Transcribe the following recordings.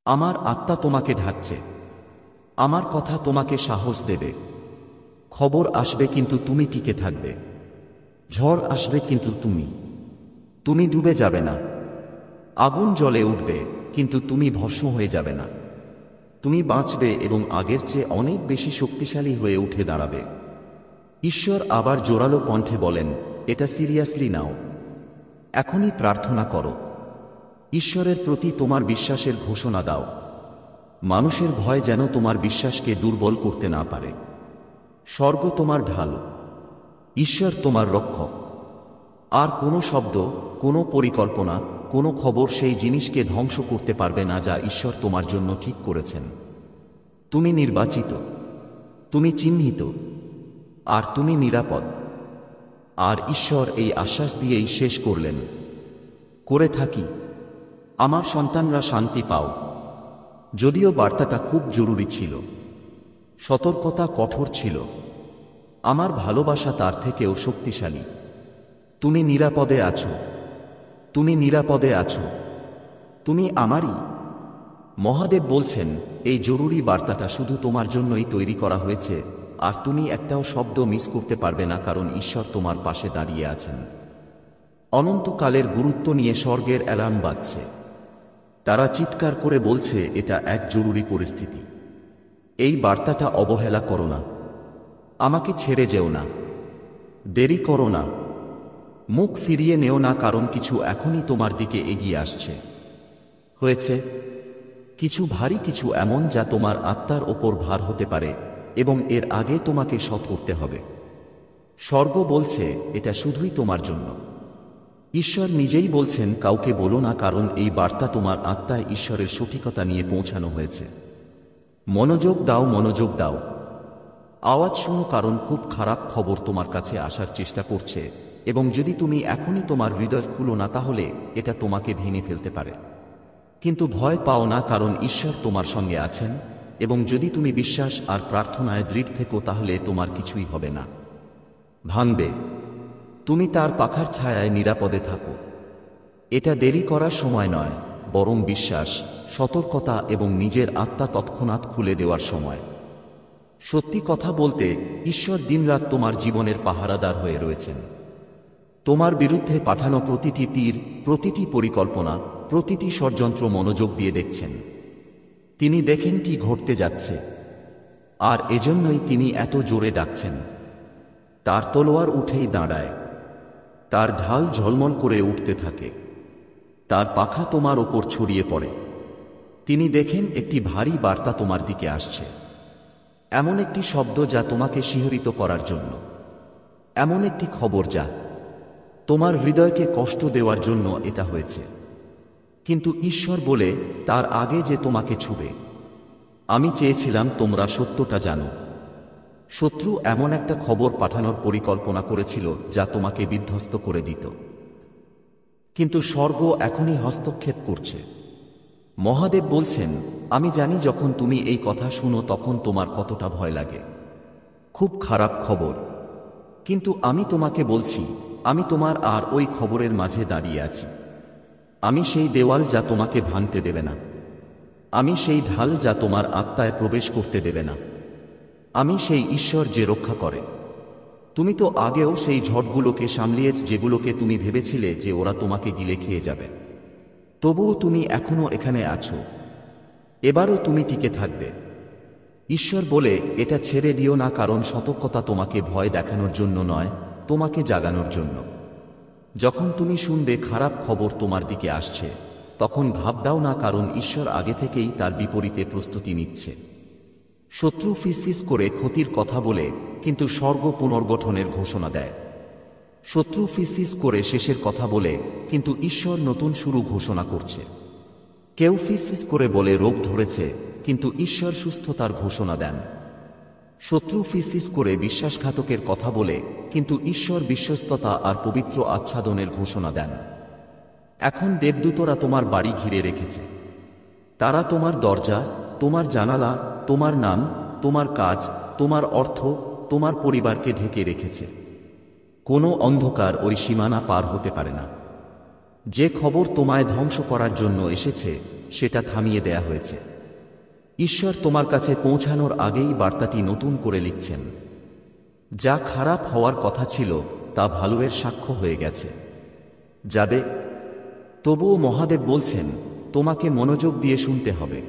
আমার আত্মা তোমাকে ঢাকছে। আমার কথা তোমাকে সাহস দেবে। খবর আসবে কিন্তু তুমি টিকে থাকবে। ঝড় আসবে কিন্তু তুমি ডুবে যাবে না। আগুন জ্বলে উঠবে কিন্তু তুমি ভস্ম হয়ে যাবে না। তুমি বাঁচবে এবং আগের চেয়ে অনেক বেশি শক্তিশালী হয়ে উঠে দাঁড়াবে। ঈশ্বর আবার জোরালো কণ্ঠে বলেন, এটা সিরিয়াসলি নাও। এখনই প্রার্থনা করো। ঈশ্বরের প্রতি তোমার বিশ্বাসের ঘোষণা দাও। মানুষের ভয় যেন তোমার বিশ্বাসকে দুর্বল করতে না পারে। স্বর্গ তোমার ঢাল। ঈশ্বর তোমার রক্ষক। আর কোনো শব্দ, কোনো পরিকল্পনা, কোনো খবর সেই জিনিসকে ধ্বংস করতে পারবে না যা ঈশ্বর তোমার জন্য ঠিক করেছেন। তুমি নির্বাচিত। তুমি চিহ্নিত। আর তুমি নিরাপদ। আর ঈশ্বর এই আশ্বাস দিয়েই শেষ করলেন, করে থাকি। আমার সন্তানরা শান্তি পাও। যদিও বার্তাটা খুব জরুরি ছিল। সতর্কতা কঠোর ছিল। আমার ভালোবাসা তার থেকেও শক্তিশালী। তুমি নিরাপদে আছো। তুমি নিরাপদে আছো। তুমি আমারই। মহাদেব বলছেন, এই জরুরি বার্তাটা শুধু তোমার জন্যই তৈরি করা হয়েছে, আর তুমি একটাও শব্দ মিস করতে পারবে না, কারণ ঈশ্বর তোমার পাশে দাঁড়িয়ে আছেন। অনন্তকালের গুরুত্ব নিয়ে স্বর্গের অ্যালার্ম বাজছে। তারা চিৎকার করে বলছে, এটা এক জরুরি পরিস্থিতি। এই বার্তাটা অবহেলা করো না। আমাকে ছেড়ে যেও না। দেরি করো না। মুখ ফিরিয়ে নেও না, কারণ কিছু এখনই তোমার দিকে এগিয়ে আসছে। হয়েছে কিছু ভারী, কিছু এমন যা তোমার আত্মার ওপর ভার হতে পারে, এবং এর আগে তোমাকে সৎ করতে হবে। স্বর্গ বলছে, এটা শুধুই তোমার জন্য। ঈশ্বর নিজেই বলছেন, কাউকে বলো না, কারণ এই বার্তা তোমার আত্মায় ঈশ্বরের সঠিকতা নিয়ে পৌঁছানো হয়েছে। মনোযোগ দাও, মনোযোগ দাও। আওয়াজ শোনো, কারণ খুব খারাপ খবর তোমার কাছে আসার চেষ্টা করছে, এবং যদি তুমি এখনই তোমার হৃদয় খুলো না, তাহলে এটা তোমাকে ভেঙে ফেলতে পারে। কিন্তু ভয় পাও না, কারণ ঈশ্বর তোমার সঙ্গে আছেন, এবং যদি তুমি বিশ্বাস আর প্রার্থনায় দৃঢ় থেকো, তাহলে তোমার কিছুই হবে না, ভাঙবে। তুমি তার পাখার ছায়ায় নিরাপদে থাকো। এটা দেরি করার সময় নয়, বরং বিশ্বাস, সতর্কতা এবং নিজের আত্মা তৎক্ষণাৎ খুলে দেওয়ার সময়। সত্যি কথা বলতে, ঈশ্বর দিনরাত তোমার জীবনের পাহারাদার হয়ে রয়েছেন। তোমার বিরুদ্ধে পাঠানো প্রতিটি তীর, প্রতিটি পরিকল্পনা, প্রতিটি ষড়যন্ত্র মনোযোগ দিয়ে দেখছেন। তিনি দেখেন কি ঘটতে যাচ্ছে, আর এজন্যই তিনি এত জোরে ডাকছেন। তার তলোয়ার উঠেই দাঁড়ায়। তার ঢাল ঝলমল করে উঠতে থাকে। তার পাখা তোমার ওপর ছড়িয়ে পড়ে। তিনি দেখেন একটি ভারী বার্তা তোমার দিকে আসছে। এমন একটি শব্দ যা তোমাকে শিহরিত করার জন্য। এমন একটি খবর যা তোমার হৃদয়কে কষ্ট দেওয়ার জন্য এটা হয়েছে। কিন্তু ঈশ্বর বলে, তার আগে যে তোমাকে ছুবে, আমি চেয়েছিলাম তোমরা সত্যটা জানো। শত্রু এমন একটা খবর পাঠানোর পরিকল্পনা করেছিল যা তোমাকে বিধ্বস্ত করে দিত। কিন্তু স্বর্গ এখনই হস্তক্ষেপ করছে। মহাদেব বলছেন, আমি জানি যখন তুমি এই কথা শুনো তখন তোমার কতটা ভয় লাগে। খুব খারাপ খবর। কিন্তু আমি তোমাকে বলছি, আমি তোমার আর ওই খবরের মাঝে দাঁড়িয়ে আছি। আমি সেই দেওয়াল যা তোমাকে ভাঙতে দেবে না। আমি সেই ঢাল যা তোমার আত্মায় প্রবেশ করতে দেবে না। আমি সেই ঈশ্বর যে রক্ষা করে। তুমি তো আগেও সেই ঝড়গুলোকে সামলিয়েছ, যেগুলোকে তুমি ভেবেছিলে যে ওরা তোমাকে গিলে খেয়ে যাবে। তবুও তুমি এখনো এখানে আছো। এবারও তুমি টিকে থাকবে। ঈশ্বর বলে, এটা ছেড়ে দিও না, কারণ সতর্কতা তোমাকে ভয় দেখানোর জন্য নয়, তোমাকে জাগানোর জন্য। যখন তুমি শুনবে খারাপ খবর তোমার দিকে আসছে, তখন ঘাবড়াও না, কারণ ঈশ্বর আগে থেকেই তার বিপরীতে প্রস্তুতি নিচ্ছে। শত্রু ফিসফিস করে ক্ষতির কথা বলে, কিন্তু স্বর্গ পুনর্গঠনের ঘোষণা দেয়। শত্রু ফিসফিস করে শেষের কথা বলে, কিন্তু ঈশ্বর নতুন শুরু ঘোষণা করছে। কেউ ফিসফিস করে বলে রোগ ধরেছে, কিন্তু ঈশ্বর সুস্থতার ঘোষণা দেন। শত্রু ফিসফিস করে বিশ্বাসঘাতকের কথা বলে, কিন্তু ঈশ্বর বিশ্বস্ততা আর পবিত্র আচ্ছাদনের ঘোষণা দেন। এখন দেবদূতরা তোমার বাড়ি ঘিরে রেখেছে। তারা তোমার দরজা, তোমার জানালা, তোমার নাম, তোমার কাজ, তোমার অর্থ, তোমার পরিবারকে ঢেকে রেখেছে। কোনো অন্ধকার ওই সীমানা পার হতে পারে না। যে খবর তোমায় ধ্বংস করার জন্য এসেছে, সেটা থামিয়ে দেয়া হয়েছে। ঈশ্বর তোমার কাছে পৌঁছানোর আগেই বার্তাটি নতুন করে লিখছেন। যা খারাপ হওয়ার কথা ছিল তা ভালোর সাক্ষ্য হয়ে গেছে। যাবে। তবুও মহাদেব বলছেন, তোমাকে মনোযোগ দিয়ে শুনতে হবে।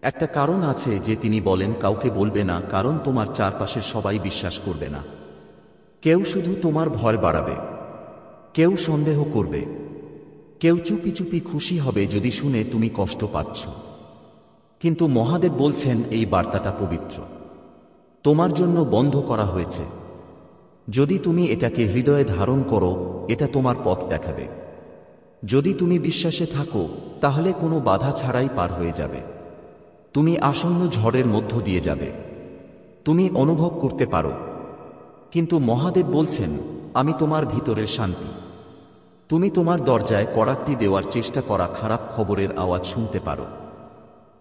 একটা কারণ আছে যে তিনি বলেন কাউকে বলবে না, কারণ তোমার চারপাশের সবাই বিশ্বাস করবে না। কেউ শুধু তোমার ভয় বাড়াবে, কেউ সন্দেহ করবে, কেউ চুপি চুপি খুশি হবে যদি শুনে তুমি কষ্ট পাচ্ছ। কিন্তু মহাদেব বলছেন এই বার্তাটা পবিত্র, তোমার জন্য বন্ধ করা হয়েছে। যদি তুমি এটাকে হৃদয়ে ধারণ করো, এটা তোমার পথ দেখাবে। যদি তুমি বিশ্বাসে থাকো, তাহলে কোনো বাধা ছাড়াই পার হয়ে যাবে। তুমি আসন্ন ঝড়ের মধ্য দিয়ে যাবে, তুমি অনুভব করতে পারো। কিন্তু মহাদেব বলছেন, আমি তোমার ভিতরের শান্তি। তুমি তোমার দরজায় কড়াকটি দেওয়ার চেষ্টা করা খারাপ খবরের আওয়াজ শুনতে পারো,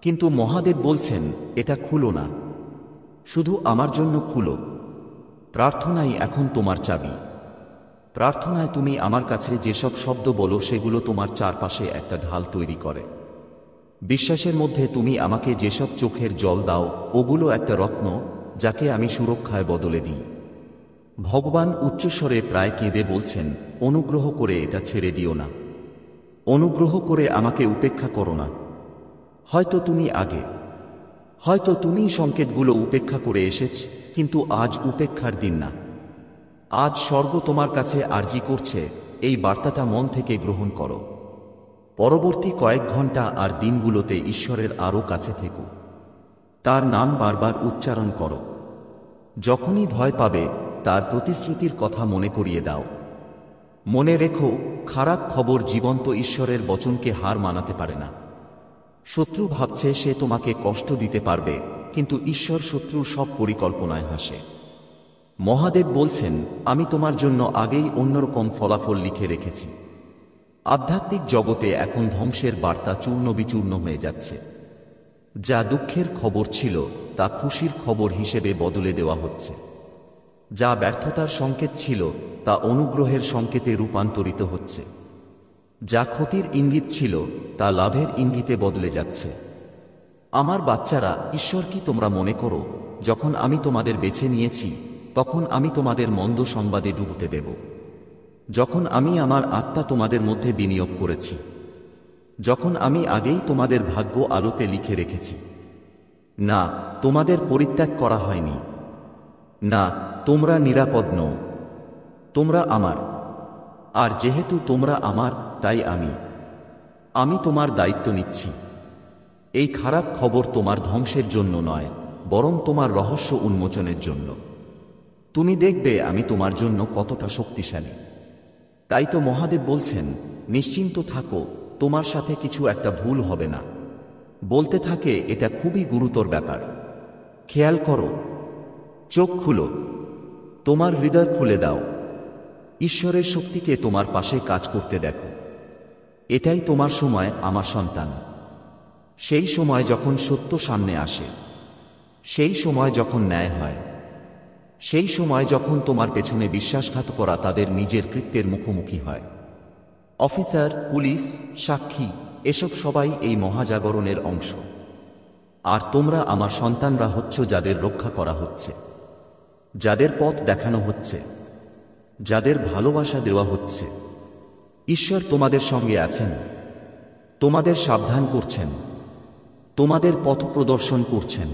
কিন্তু মহাদেব বলছেন এটা খুলো না, শুধু আমার জন্য খুলো। প্রার্থনাই এখন তোমার চাবি। প্রার্থনায় তুমি আমার কাছে যেসব শব্দ বলো সেগুলো তোমার চারপাশে একটা ঢাল তৈরি করে। বিশ্বাসের মধ্যে তুমি আমাকে যেসব চোখের জল দাও, ওগুলো একটা রত্ন যাকে আমি সুরক্ষায় বদলে দিই। ভগবান উচ্চস্বরে প্রায় কেঁদে বলছেন, অনুগ্রহ করে এটা ছেড়ে দিও না, অনুগ্রহ করে আমাকে উপেক্ষা করো না। হয়তো তুমি আগে, হয়তো তুমি সংকেতগুলো উপেক্ষা করে এসেছ, কিন্তু আজ উপেক্ষার দিন না। আজ স্বর্গ তোমার কাছে আর্জি করছে, এই বার্তাটা মন থেকে গ্রহণ করো। পরবর্তী কয়েক ঘন্টা আর দিনগুলোতে ঈশ্বরের আরও কাছে থেকো, তার নাম বারবার উচ্চারণ করো। যখনই ভয় পাবে, তার প্রতিশ্রুতির কথা মনে করিয়ে দাও। মনে রেখো, খারাপ খবর জীবন্ত ঈশ্বরের বচনকে হার মানাতে পারে না। শত্রু ভাবছে সে তোমাকে কষ্ট দিতে পারবে, কিন্তু ঈশ্বর শত্রুর সব পরিকল্পনায় হাসে। মহাদেব বলছেন, আমি তোমার জন্য আগেই অন্যরকম ফলাফল লিখে রেখেছি। আধ্যাত্মিক জগতে এখন ধ্বংসের বার্তা চূর্ণ বিচূর্ণ হয়ে যাচ্ছে। যা দুঃখের খবর ছিল তা খুশির খবর হিসেবে বদলে দেওয়া হচ্ছে। যা ব্যর্থতার সংকেত ছিল তা অনুগ্রহের সংকেতে রূপান্তরিত হচ্ছে। যা ক্ষতির ইঙ্গিত ছিল তা লাভের ইঙ্গিতে বদলে যাচ্ছে। আমার বাচ্চারা, ঈশ্বর কি তোমরা মনে করো যখন আমি তোমাদের বেছে নিয়েছি তখন আমি তোমাদের মন্দ সংবাদে ডুবতে দেব? যখন আমি আমার আত্মা তোমাদের মধ্যে বিনিয়োগ করেছি, যখন আমি আগেই তোমাদের ভাগ্য আলোতে লিখে রেখেছি। না, তোমাদের পরিত্যাগ করা হয়নি। না, তোমরা নিরাপদ নও। তোমরা আমার। আর যেহেতু তোমরা আমার, তাই আমি তোমার দায়িত্ব নিচ্ছি। এই খারাপ খবর তোমার ধ্বংসের জন্য নয়, বরং তোমার রহস্য উন্মোচনের জন্য। তুমি দেখবে আমি তোমার জন্য কতটা শক্তিশালী। তাই তো মহাদেব বলছেন, নিশ্চিন্ত থাকো, তোমার সাথে কিছু একটা ভুল হবে না। বলতে থাকে এটা খুবই গুরুতর ব্যাপার। খেয়াল করো, চোখ খুলো, তোমার হৃদয় খুলে দাও। ঈশ্বরের শক্তিকে তোমার পাশে কাজ করতে দেখো। এটাই তোমার সময়, আমার সন্তান। সেই সময় যখন সত্য সামনে আসে, সেই সময় যখন ন্যায় হয়, সেই সময় যখন তোমার পেছনে বিশ্বাসঘাতকরা তাদের নিজের কৃত্যের মুখোমুখি হয়। অফিসার, পুলিশ, সাক্ষী, এসব সবাই এই মহাজাগরণের অংশ। আর তোমরা আমার সন্তানরা হচ্ছ যাদের রক্ষা করা হচ্ছে, যাদের পথ দেখানো হচ্ছে, যাদের ভালোবাসা দেওয়া হচ্ছে। ঈশ্বর তোমাদের সঙ্গে আছেন, তোমাদের সাবধান করছেন, তোমাদের পথ প্রদর্শন করছেন।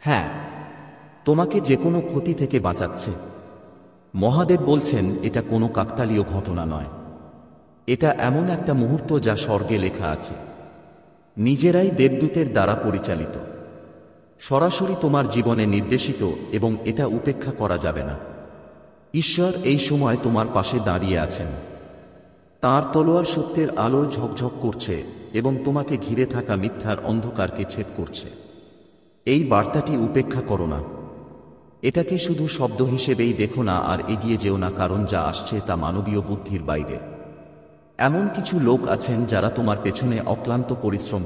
হ্যাঁ, তোমাকে যে কোনো ক্ষতি থেকে বাঁচাচ্ছে। মহাদেব বলছেন এটা কোনো কাকতালীয় ঘটনা নয়। এটা এমন একটা মুহূর্ত যা স্বর্গে লেখা আছে। নিজেরাই দেবদূতের দ্বারা পরিচালিত, সরাসরি তোমার জীবনে নির্দেশিত, এবং এটা উপেক্ষা করা যাবে না। ঈশ্বর এই সময় তোমার পাশে দাঁড়িয়ে আছেন। তাঁর তলোয়ার সত্যের আলোয় ঝকঝক করছে এবং তোমাকে ঘিরে থাকা মিথ্যার অন্ধকারকে ছেদ করছে। এই বার্তাটি উপেক্ষা করো না। এটাকে শুধু শব্দ হিসেবেই দেখো না আর এগিয়ে যেও না, কারণ যা আসছে তা মানবীয় বুদ্ধির বাইরে। এমন কিছু লোক আছেন যারা তোমার পেছনে অক্লান্ত পরিশ্রম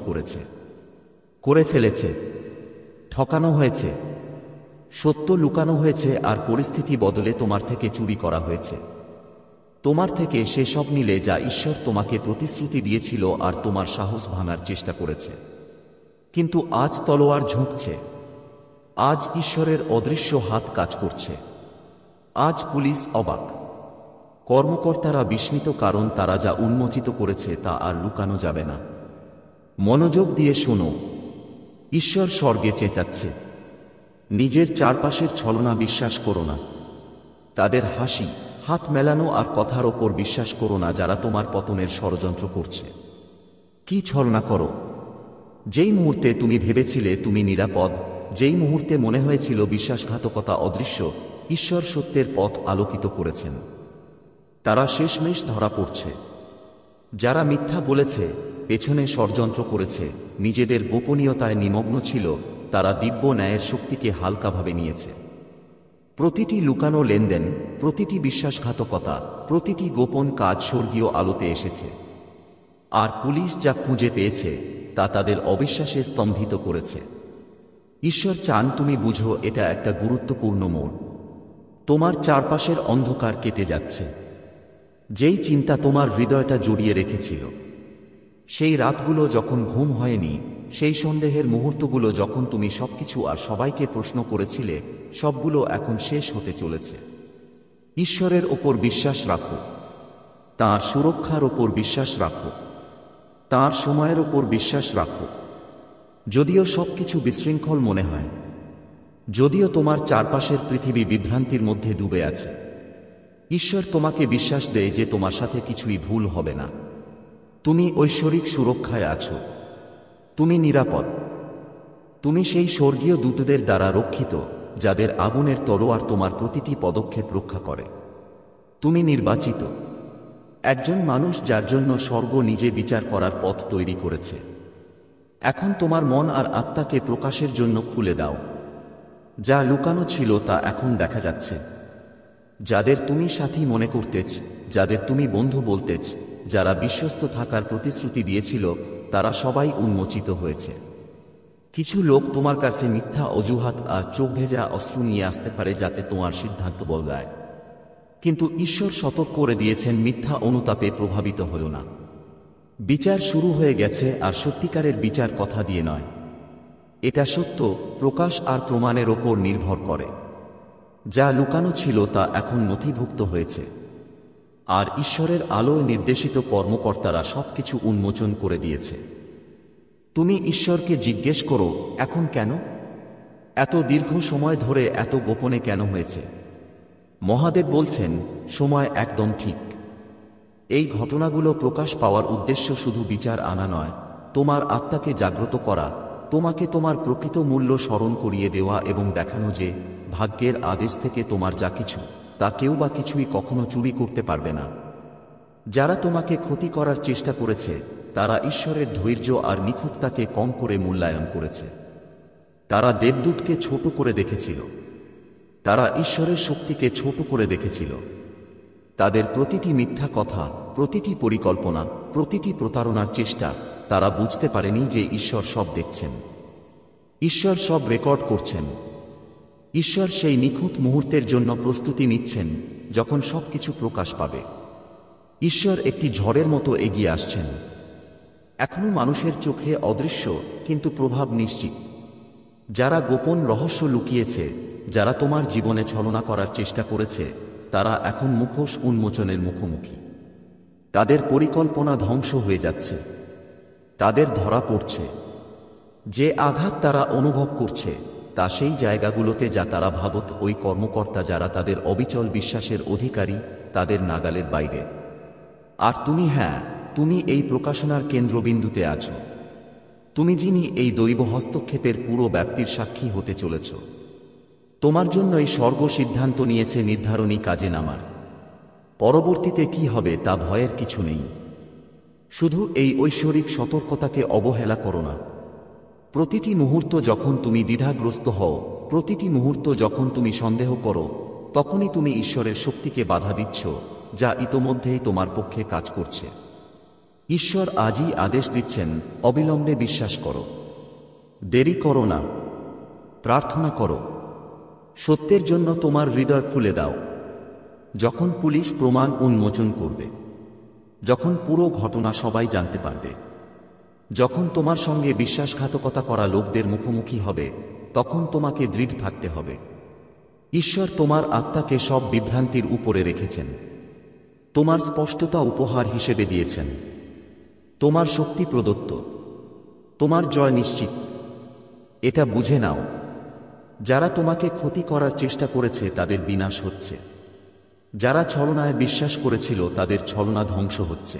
করে ফেলেছে। ঠকানো হয়েছে, সত্য লুকানো হয়েছে, আর পরিস্থিতি বদলে তোমার থেকে চুরি করা হয়েছে। তোমার থেকে সেসব নিলে যা ঈশ্বর তোমাকে প্রতিশ্রুতি দিয়েছিল আর তোমার সাহস ভাঙার চেষ্টা করেছে। কিন্তু আজ তলোয়ার ঝুঁকছে। আজ ঈশ্বরের অদৃশ্য হাত কাজ করছে। আজ পুলিশ অবাক, কর্মকর্তারা বিস্মিত, কারণ তারা যা উন্মোচিত করেছে তা আর লুকানো যাবে না। মনোযোগ দিয়ে শোনো, ঈশ্বর স্বর্গে চেঁচাচ্ছে। নিজের চারপাশের ছলনা বিশ্বাস করো না। তাদের হাসি, হাত মেলানো আর কথার ওপর বিশ্বাস করো না, যারা তোমার পতনের ষড়যন্ত্র করছে। কি ছলনা করো? যেই মুহূর্তে তুমি ভেবেছিলে তুমি নিরাপদ, যেই মুহূর্তে মনে হয়েছিল বিশ্বাসঘাতকতা অদৃশ্য, ঈশ্বর সত্যের পথ আলোকিত করেছেন। তারা শেষমেশ ধরা পড়ছে। যারা মিথ্যা বলেছে, পেছনে ষড়যন্ত্র করেছে, নিজেদের গোপনীয়তায় নিমগ্ন ছিল, তারা দিব্য ন্যায়ের শক্তিকে হালকাভাবে নিয়েছে। প্রতিটি লুকানো লেনদেন, প্রতিটি বিশ্বাসঘাতকতা, প্রতিটি গোপন কাজ স্বর্গীয় আলোতে এসেছে। আর পুলিশ যা খুঁজে পেয়েছে তা তাদের অবিশ্বাসে স্তম্ভিত করেছে। ঈশ্বর চান তুমি বুঝো এটা একটা গুরুত্বপূর্ণ মোড়। তোমার চারপাশের অন্ধকার কেটে যাচ্ছে। যেই চিন্তা তোমার হৃদয়টা জড়িয়ে রেখেছিল, সেই রাতগুলো যখন ঘুম হয়নি, সেই সন্দেহের মুহূর্তগুলো যখন তুমি সবকিছু আর সবাইকে প্রশ্ন করেছিলে, সবগুলো এখন শেষ হতে চলেছে। ঈশ্বরের ওপর বিশ্বাস রাখো। তাঁর সুরক্ষার ওপর বিশ্বাস রাখো। তাঁর সময়ের ওপর বিশ্বাস রাখো। যদিও সবকিছু বিশৃঙ্খল মনে হয়, যদিও তোমার চারপাশের পৃথিবী বিভ্রান্তির মধ্যে ডুবে আছে, ঈশ্বর তোমাকে বিশ্বাস দেয় যে তোমার সাথে কিছুই ভুল হবে না। তুমি ঐশ্বরিক সুরক্ষায় আছো। তুমি নিরাপদ। তুমি সেই স্বর্গীয় দূতদের দ্বারা রক্ষিত, যাদের আগুনের তলোয়ার তোমার প্রতিটি পদক্ষেপ রক্ষা করে। তুমি নির্বাচিত, একজন মানুষ যার জন্য স্বর্গ নিজে বিচার করার পথ তৈরি করেছে। এখন তোমার মন আর আত্মাকে প্রকাশের জন্য খুলে দাও। যা লুকানো ছিল তা এখন দেখা যাচ্ছে। যাদের তুমি সাথী মনে করতেছ, যাদের তুমি বন্ধু বলতেছ, যারা বিশ্বস্ত থাকার প্রতিশ্রুতি দিয়েছিল, তারা সবাই উন্মোচিত হয়েছে। কিছু লোক তোমার কাছে মিথ্যা অজুহাত আর চোখ ভেজা অস্ত্র নিয়ে আসতে পারে যাতে তোমার সিদ্ধান্ত বদলায়। কিন্তু ঈশ্বর সতর্ক করে দিয়েছেন, মিথ্যা অনুতাপে প্রভাবিত হলো না। বিচার শুরু হয়ে গেছে, আর সত্যিকারের বিচার কথা দিয়ে নয়। এটা সত্য, প্রকাশ আর প্রমাণের ওপর নির্ভর করে। যা লুকানো ছিল তা এখন নথিভুক্ত হয়েছে, আর ঈশ্বরের আলোয় নির্দেশিত কর্মকর্তারা সবকিছু উন্মোচন করে দিয়েছে। তুমি ঈশ্বরকে জিজ্ঞেস করো, এখন কেন? এত দীর্ঘ সময় ধরে এত গোপনে কেন হয়েছে? মহাদেব বলছেন, সময় একদম ঠিক। এই ঘটনাগুলো প্রকাশ পাওয়ার উদ্দেশ্য শুধু বিচার আনা নয়, তোমার আত্মাকে জাগ্রত করা, তোমাকে তোমার প্রকৃত মূল্য স্মরণ করিয়ে দেওয়া এবং দেখানো যে ভাগ্যের আদেশ থেকে তোমার যা কিছু, তা কেউ বা কিছুই কখনো চুরি করতে পারবে না। যারা তোমাকে ক্ষতি করার চেষ্টা করেছে, তারা ঈশ্বরের ধৈর্য আর নিখুঁততাকে কম করে মূল্যায়ন করেছে। তারা দেবদূতকে ছোট করে দেখেছিল। তারা ঈশ্বরের শক্তিকে ছোট করে দেখেছিল। তাদের প্রতিটি মিথ্যা কথা, প্রতিটি পরিকল্পনা, প্রতিটি প্রতারণার চেষ্টা, তারা বুঝতে পারেনি যে ঈশ্বর সব দেখছেন। ঈশ্বর সব রেকর্ড করছেন। ঈশ্বর সেই নিখুঁত মুহূর্তের জন্য প্রস্তুতি নিচ্ছেন, যখন সবকিছু প্রকাশ পাবে। ঈশ্বর একটি ঝড়ের মতো এগিয়ে আসছেন। এখনো মানুষের চোখে অদৃশ্য, কিন্তু প্রভাব নিশ্চিত। যারা গোপন রহস্য লুকিয়েছে, যারা তোমার জীবনে ছলনা করার চেষ্টা করেছে, তারা এখন মুখোশ উন্মোচনের মুখোমুখি। তাদের পরিকল্পনা ধ্বংস হয়ে যাচ্ছে। তাদের ধরা পড়ছে। যে আঘাত তারা অনুভব করছে, তা সেই জায়গাগুলোতে যা তারা ভাবত ওই কর্মকর্তা যারা তাদের অবিচল বিশ্বাসের অধিকারী, তাদের নাগালের বাইরে। আর তুমি, হ্যাঁ, তুমি এই প্রকাশনার কেন্দ্রবিন্দুতে আছো। তুমি যিনি এই দৈব হস্তক্ষেপের পুরো ব্যাপ্তির সাক্ষী হতে চলেছ। তোমার জন্যই স্বর্গ সিদ্ধান্ত নিয়েছে নির্ধারণী কাজে নামার। পরবর্তীতে কি হবে তা ভয়ের কিছু নেই। শুধু এই ঐশ্বরিক সতর্কতাকে অবহেলা করো না। প্রতিটি মুহূর্ত যখন তুমি দ্বিধাগ্রস্ত হও, প্রতিটি মুহূর্ত যখন তুমি সন্দেহ করো, তখনই তুমি ঈশ্বরের শক্তিকে বাধা দিচ্ছ, যা ইতোমধ্যেই তোমার পক্ষে কাজ করছে। ঈশ্বর আজই আদেশ দিচ্ছেন, অবিলম্বে বিশ্বাস করো। দেরি করো না। প্রার্থনা করো। সত্যের জন্য তোমার হৃদয় খুলে দাও। যখন পুলিশ প্রমাণ উন্মোচন করবে, যখন পুরো ঘটনা সবাই জানতে পারবে, যখন তোমার সঙ্গে বিশ্বাসঘাতকতা করা লোকদের মুখোমুখি হবে, তখন তোমাকে দৃঢ় থাকতে হবে। ঈশ্বর তোমার আত্মাকে সব বিভ্রান্তির উপরে রেখেছেন, তোমার স্পষ্টতা উপহার হিসেবে দিয়েছেন, তোমার শক্তি প্রদত্ত, তোমার জয় নিশ্চিত। এটা বুঝে নাও, যারা তোমাকে ক্ষতি করার চেষ্টা করেছে তাদের বিনাশ হচ্ছে, যারা ছলনায় বিশ্বাস করেছিল তাদের ছলনা ধ্বংস হচ্ছে।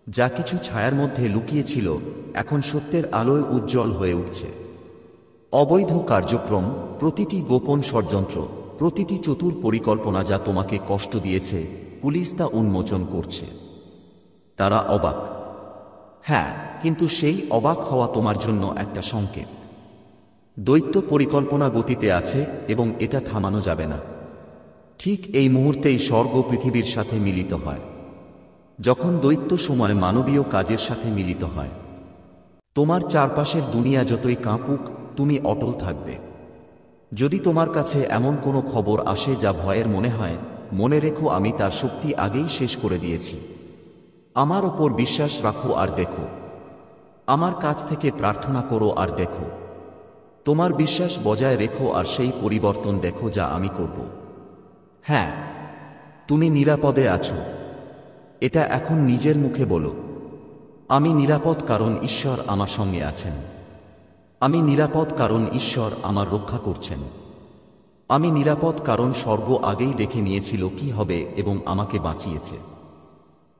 যা কিছু ছায়ার মধ্যে লুকিয়েছিল এখন সত্যের আলোয় উজ্জ্বল হয়ে উঠছে। অবৈধ কার্যক্রম, প্রতিটি গোপন ষড়যন্ত্র, প্রতিটি চতুর পরিকল্পনা যা তোমাকে কষ্ট দিয়েছে, পুলিশ তা উন্মোচন করছে। তারা অবাক, হ্যাঁ, কিন্তু সেই অবাক হওয়া তোমার জন্য একটা সংকেত। দৈত্য পরিকল্পনা গতিতে আছে এবং এটা থামানো যাবে না। ঠিক এই মুহূর্তেই স্বর্গ পৃথিবীর সাথে মিলিত হয়। যখন দৈত্য সময় মানবীয় কাজের সাথে মিলিত হয়, তোমার চারপাশের দুনিয়া যতই কাঁপুক, তুমি অটল থাকবে। যদি তোমার কাছে এমন কোনো খবর আসে যা ভয়ের মনে হয়, মনে রেখো আমি তার শক্তি আগেই শেষ করে দিয়েছি। আমার ওপর বিশ্বাস রাখো আর দেখো, আমার কাছ থেকে প্রার্থনা করো আর দেখো। তোমার বিশ্বাস বজায় রেখো আর সেই পরিবর্তন দেখো যা আমি করব। হ্যাঁ, তুমি নিরাপদে আছো। এটা এখন নিজের মুখে বলো, আমি নিরাপদ কারণ ঈশ্বর আমার সঙ্গে আছেন। আমি নিরাপদ কারণ ঈশ্বর আমার রক্ষা করছেন। আমি নিরাপদ কারণ স্বর্গ আগেই দেখে নিয়েছিল কি হবে এবং আমাকে বাঁচিয়েছে।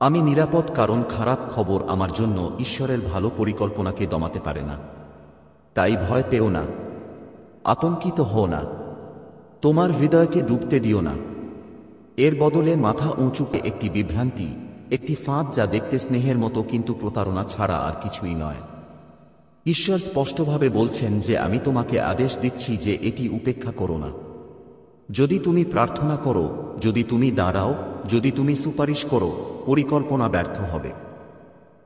আমি নিরাপদ কারণ খারাপ খবর আমার জন্য ঈশ্বরের ভালো পরিকল্পনাকে দমাতে পারে না। তাই ভয় পেও না, আতঙ্কিত হও না, তোমার হৃদয়কে ডুবতে দিও না। এর বদলে মাথা উঁচুকে একটি বিভ্রান্তি, একটি ফাঁদ যা দেখতে স্নেহের মতো কিন্তু প্রতারণা ছাড়া আর কিছুই নয়। ঈশ্বর স্পষ্টভাবে বলছেন যে আমি তোমাকে আদেশ দিচ্ছি যে এটি উপেক্ষা করো না। যদি তুমি প্রার্থনা করো, যদি তুমি দাঁড়াও, যদি তুমি সুপারিশ করো, পরিকল্পনা ব্যর্থ হবে।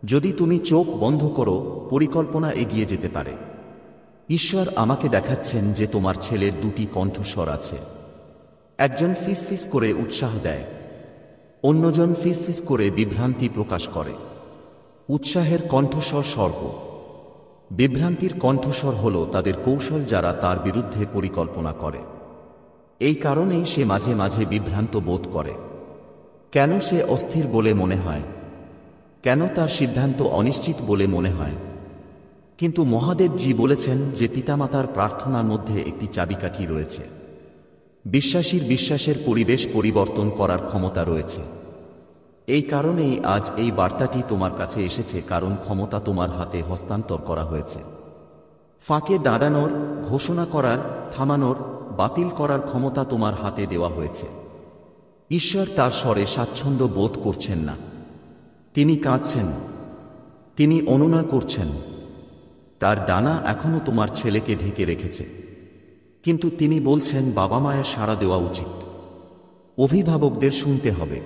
যদি তুমি চোখ বন্ধ করো, পরিকল্পনা এগিয়ে যেতে পারে। ঈশ্বর আমাকে দেখাচ্ছেন যে তোমার ছেলের দুটি কণ্ঠস্বর আছে। একজন ফিসফিস করে উৎসাহ দেয়, অন্যজন ফিসফিস করে বিভ্রান্তি প্রকাশ করে। উৎসাহের কণ্ঠস্বর স্বর্গ, বিভ্রান্তির কণ্ঠস্বর হল তাদের কৌশল যারা তার বিরুদ্ধে পরিকল্পনা করে। এই কারণেই সে মাঝে মাঝে বিভ্রান্ত বোধ করে। কেন সে অস্থির বলে মনে হয়? কেন তার সিদ্ধান্ত অনিশ্চিত বলে মনে হয়? কিন্তু মহাদেবজি বলেছেন যে পিতামাতার প্রার্থনার মধ্যে একটি চাবিকাঠি রয়েছে। বিশ্বাসীর বিশ্বাসের পরিবেশ পরিবর্তন করার ক্ষমতা রয়েছে। এই কারণেই আজ এই বার্তাটি তোমার কাছে এসেছে, কারণ ক্ষমতা তোমার হাতে হস্তান্তর করা হয়েছে। ফাঁকে দাঁড়ানোর, ঘোষণা করার, থামানোর, বাতিল করার ক্ষমতা তোমার হাতে দেওয়া হয়েছে। ঈশ্বর তার স্বরে স্বাচ্ছন্দ্য বোধ করছেন না। তিনি কাঁদছেন, তিনি অনুনয় করছেন। তার ডানা এখনো তোমার ছেলেকে ঢেকে রেখেছে, কিন্তু তিনি বলছেন বাবা মায়ের সাড়া দেওয়া উচিত। অভিভাবকদের শুনতে হবে।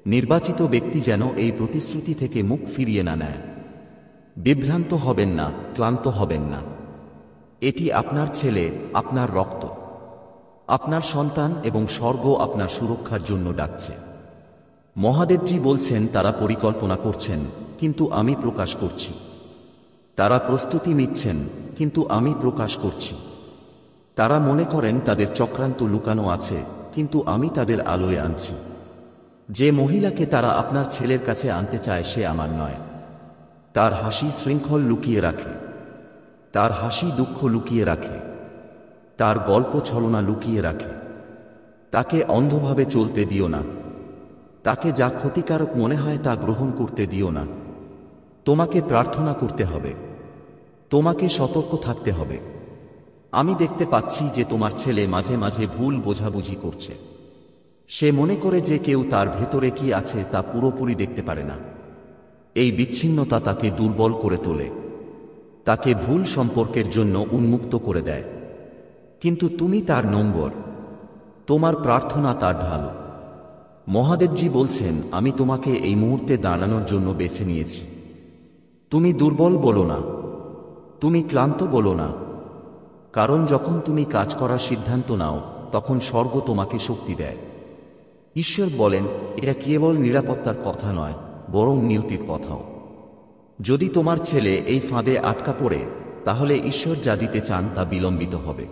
নির্বাচিত ব্যক্তি যেন এই প্রতিশ্রুতি থেকে মুখ ফিরিয়ে না নেয়। বিভ্রান্ত হবেন না, ক্লান্ত হবেন না। এটি আপনার ছেলে, আপনার রক্ত, আপনার সন্তান, এবং স্বর্গ আপনার সুরক্ষার জন্য ডাকছে। মহাদেবজি বলছেন তারা পরিকল্পনা করছেন, কিন্তু আমি প্রকাশ করছি। তারা প্রস্তুতি নিচ্ছেন, কিন্তু আমি প্রকাশ করছি। তারা মনে করেন তাদের চক্রান্ত লুকানো আছে, কিন্তু আমি তাদের আলোয় আনছি। যে মহিলাকে তারা আপনার ছেলের কাছে আনতে চায় সে আমার নয়। তার হাসি শৃঙ্খল লুকিয়ে রাখে, তার হাসি দুঃখ লুকিয়ে রাখে, তার গল্প ছলনা লুকিয়ে রাখে। তাকে অন্ধভাবে চলতে দিও না। তাকে যা ক্ষতিকারক মনে হয় তা গ্রহণ করতে দিও না। তোমাকে প্রার্থনা করতে হবে, তোমাকে সতর্ক থাকতে হবে। আমি দেখতে পাচ্ছি যে তোমার ছেলে মাঝে মাঝে ভুল বোঝাবুঝি করছে। সে মনে করে যে কেউ তার ভেতরে কি আছে তা পুরোপুরি দেখতে পারে না। এই বিচ্ছিন্নতা তাকে দুর্বল করে তোলে, তাকে ভুল সম্পর্কের জন্য উন্মুক্ত করে দেয়। কিন্তু তুমি তার নম্বর, তোমার প্রার্থনা তার ঢাল। মহাদেবজি বলছেন আমি তোমাকে এই মুহূর্তে দাঁড়ানোর জন্য বেছে নিয়েছি। তুমি দুর্বল বলো না, তুমি ক্লান্ত বলো না, কারণ যখন তুমি কাজ করার সিদ্ধান্ত নাও তখন স্বর্গ তোমাকে শক্তি দেয়। ঈশ্বর বলেন, এটা কেবল নিরাপত্তার কথা নয়, বরং নিয়তির কথাও। যদি তোমার ছেলে এই ফাঁদে আটকা পড়ে, তাহলে ঈশ্বর যা দিতে চান তা বিলম্বিত হবে।